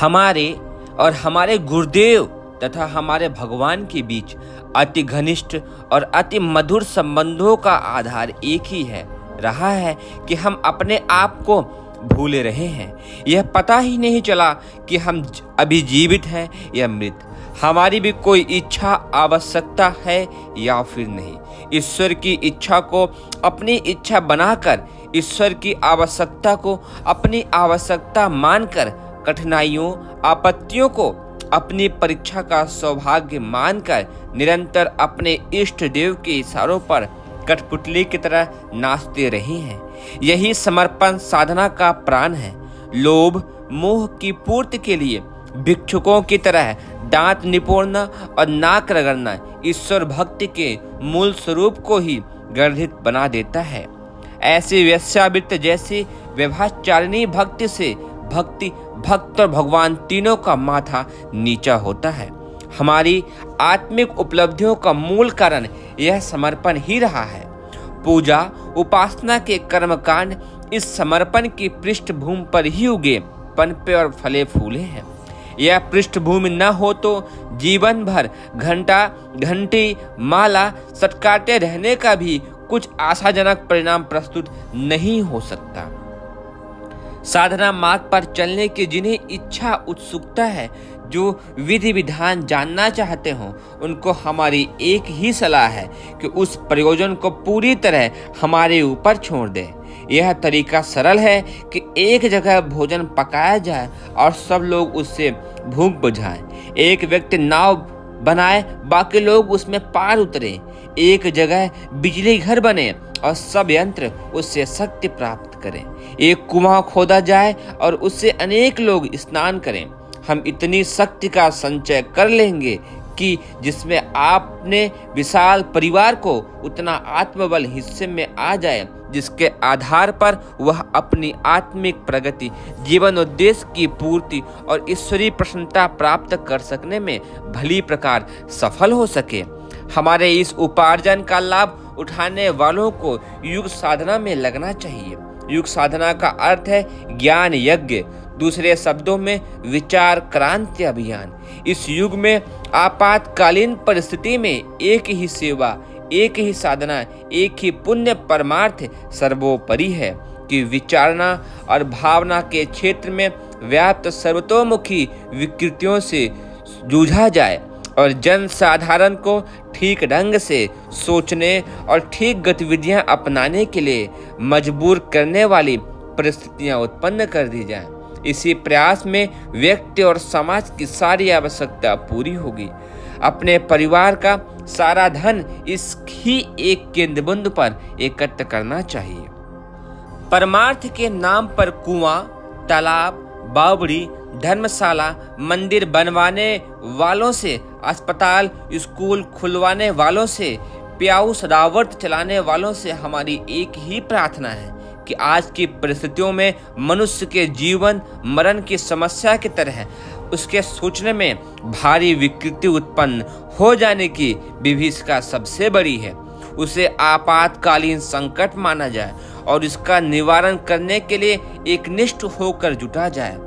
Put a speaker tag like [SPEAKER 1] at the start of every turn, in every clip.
[SPEAKER 1] हमारे और हमारे गुरुदेव तथा हमारे भगवान के बीच अति घनिष्ठ और अति मधुर संबंधों का आधार एक ही है रहा है कि हम अपने आप को भूले रहे हैं। यह पता ही नहीं चला कि हम अभी जीवित हैं या मृत। हमारी भी कोई इच्छा आवश्यकता है या फिर नहीं। ईश्वर की इच्छा को अपनी इच्छा बनाकर, ईश्वर की आवश्यकता को अपनी आवश्यकता मानकर, कठिनाइयों आपत्तियों को अपनी परीक्षा का सौभाग्य मानकर निरंतर अपने इष्ट देव के इशारों पर कठपुतली की तरह नाचते रहे हैं। यही समर्पण साधना का प्राण है। लोभ मोह की पूर्ति के लिए भिक्षुकों की तरह दांत निपोड़ना और नाक रगड़ना ईश्वर भक्ति के मूल स्वरूप को ही गर्धित बना देता है। ऐसी वेश्यावृत्ति जैसी व्यभिचारिणी भक्ति से भक्त और भगवान तीनों का माथा नीचा होता है। हमारी आत्मिक उपलब्धियों का मूल कारण यह समर्पण ही रहा है। पूजा उपासना के कर्मकांड इस समर्पण की पृष्ठभूमि पर ही उगे, पनपे और फले फूले हैं। यह पृष्ठभूमि न हो तो जीवन भर घंटा घंटी माला सटकाते रहने का भी कुछ आशाजनक परिणाम प्रस्तुत नहीं हो सकता। साधना मार्ग पर चलने की जिन्हें इच्छा उत्सुकता है, जो विधि विधान जानना चाहते हो, उनको हमारी एक ही सलाह है कि उस प्रयोजन को पूरी तरह हमारे ऊपर छोड़ दें। यह तरीका सरल है कि एक जगह भोजन पकाया जाए और सब लोग उससे भूख बुझाएं। एक व्यक्ति नाव बनाए, बाकी लोग उसमें पार उतरे। एक जगह बिजली घर बने और सब यंत्र उससे शक्ति प्राप्त करें। एक कुआं खोदा जाए और उससे अनेक लोग स्नान करें। हम इतनी शक्ति का संचय कर लेंगे कि जिसमें आपने विशाल परिवार को उतना आत्मबल हिस्से में आ जाए जिसके आधार पर वह अपनी आत्मिक प्रगति, जीवन उद्देश्य की पूर्ति और ईश्वरीय प्रसन्नता प्राप्त कर सकने में भली प्रकार सफल हो सके। हमारे इस उपार्जन का लाभ उठाने वालों को युग साधना में लगना चाहिए। युग साधना का अर्थ है ज्ञान यज्ञ, दूसरे शब्दों में विचार क्रांति अभियान। इस युग में आपातकालीन परिस्थिति में एक ही सेवा, एक ही साधना, एक ही पुण्य परमार्थ सर्वोपरि है कि विचारना और भावना के क्षेत्र में व्याप्त सर्वतोमुखी विकृतियों से जूझा जाए और जन साधारण को ठीक ढंग से सोचने और ठीक गतिविधियां अपनाने के लिए मजबूर करने वाली परिस्थितियां उत्पन्न कर दी जाएं। इसी प्रयास में व्यक्ति और समाज की सारी आवश्यकता पूरी होगी। अपने परिवार का सारा धन इस ही एक केंद्र बिंदु पर एकत्र करना चाहिए। परमार्थ के नाम पर कुआं, तालाब, बावड़ी, धर्मशाला, मंदिर बनवाने वालों से, अस्पताल, स्कूल खुलवाने वालों से, प्याऊ सदावर्त चलाने वालों से हमारी एक ही प्रार्थना है कि आज की परिस्थितियों में मनुष्य के जीवन मरण की समस्या की तरह उसके सोचने में भारी विकृति उत्पन्न हो जाने की विभीषिका सबसे बड़ी है। उसे आपातकालीन संकट माना जाए और इसका निवारण करने के लिए एकनिष्ठ होकर जुटा जाए।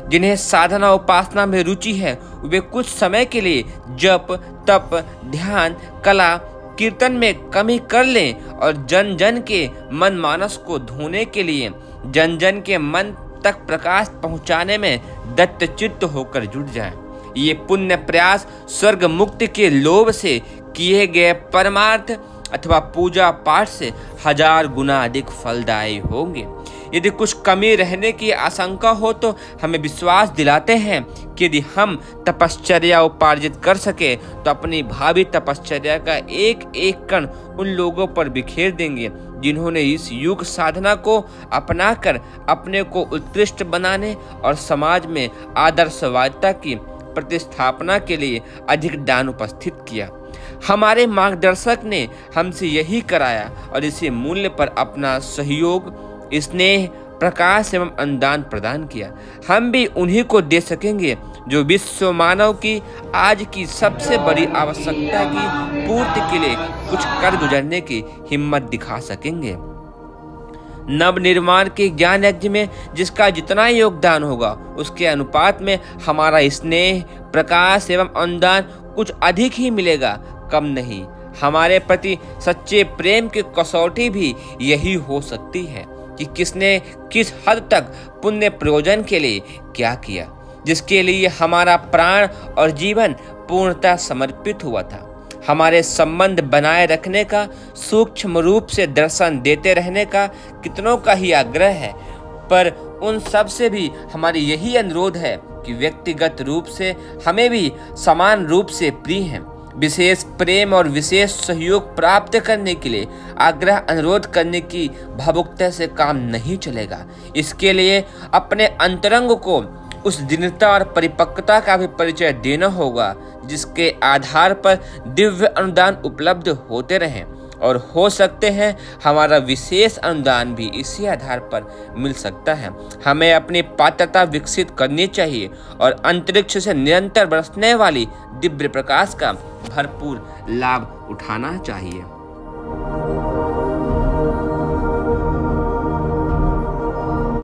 [SPEAKER 1] जिन्हें साधना उपासना में रुचि है वे कुछ समय के लिए जप, तप, ध्यान, कला, कीर्तन में कमी कर लें और जन जन के मन मानस को धोने के लिए, जन जन के मन तक प्रकाश पहुंचाने में दत्तचित्त होकर जुट जाएं। ये पुण्य प्रयास स्वर्ग मुक्ति के लोभ से किए गए परमार्थ अथवा पूजा पाठ से 1000 गुना अधिक फलदायी होंगे। यदि कुछ कमी रहने की आशंका हो तो हमें विश्वास दिलाते हैं कि यदि हम तपश्चर्या उपार्जित कर सके तो अपनी भावी तपश्चर्या का एक एक कण उन लोगों पर बिखेर देंगे जिन्होंने इस युग साधना को अपनाकर अपने को उत्कृष्ट बनाने और समाज में आदर्शवादिता की प्रतिस्थापना के लिए अधिक दान उपस्थित किया। हमारे मार्गदर्शक ने हमसे यही कराया और इसी मूल्य पर अपना सहयोग, स्नेह, प्रकाश एवं अनुदान प्रदान किया। हम भी उन्हीं को दे सकेंगे जो विश्व मानव की आज की सबसे बड़ी आवश्यकता की पूर्ति के लिए कुछ कर गुजरने की हिम्मत दिखा सकेंगे। नवनिर्माण के ज्ञान यज्ञ में जिसका जितना योगदान होगा उसके अनुपात में हमारा स्नेह, प्रकाश एवं अनुदान कुछ अधिक ही मिलेगा, कम नहीं। हमारे प्रति सच्चे प्रेम की कसौटी भी यही हो सकती है कि किसने किस हद तक पुण्य प्रयोजन के लिए क्या किया, जिसके लिए हमारा प्राण और जीवन पूर्णतः समर्पित हुआ था। हमारे संबंध बनाए रखने का, सूक्ष्म रूप से दर्शन देते रहने का कितनों का ही आग्रह है, पर उन सब से भी हमारी यही अनुरोध है कि व्यक्तिगत रूप से हमें भी समान रूप से प्रिय हैं। विशेष प्रेम और विशेष सहयोग प्राप्त करने के लिए आग्रह अनुरोध करने की भावुकता से काम नहीं चलेगा। इसके लिए अपने अंतरंग को उस दृढ़ता और परिपक्वता का भी परिचय देना होगा जिसके आधार पर दिव्य अनुदान उपलब्ध होते रहें, और हो सकते हैं हमारा विशेष अनुदान भी इसी आधार पर मिल सकता है। हमें अपनी पात्रता विकसित करनी चाहिए और अंतरिक्ष से निरंतर बरसने वाली दिव्य प्रकाश का भरपूर लाभ उठाना चाहिए।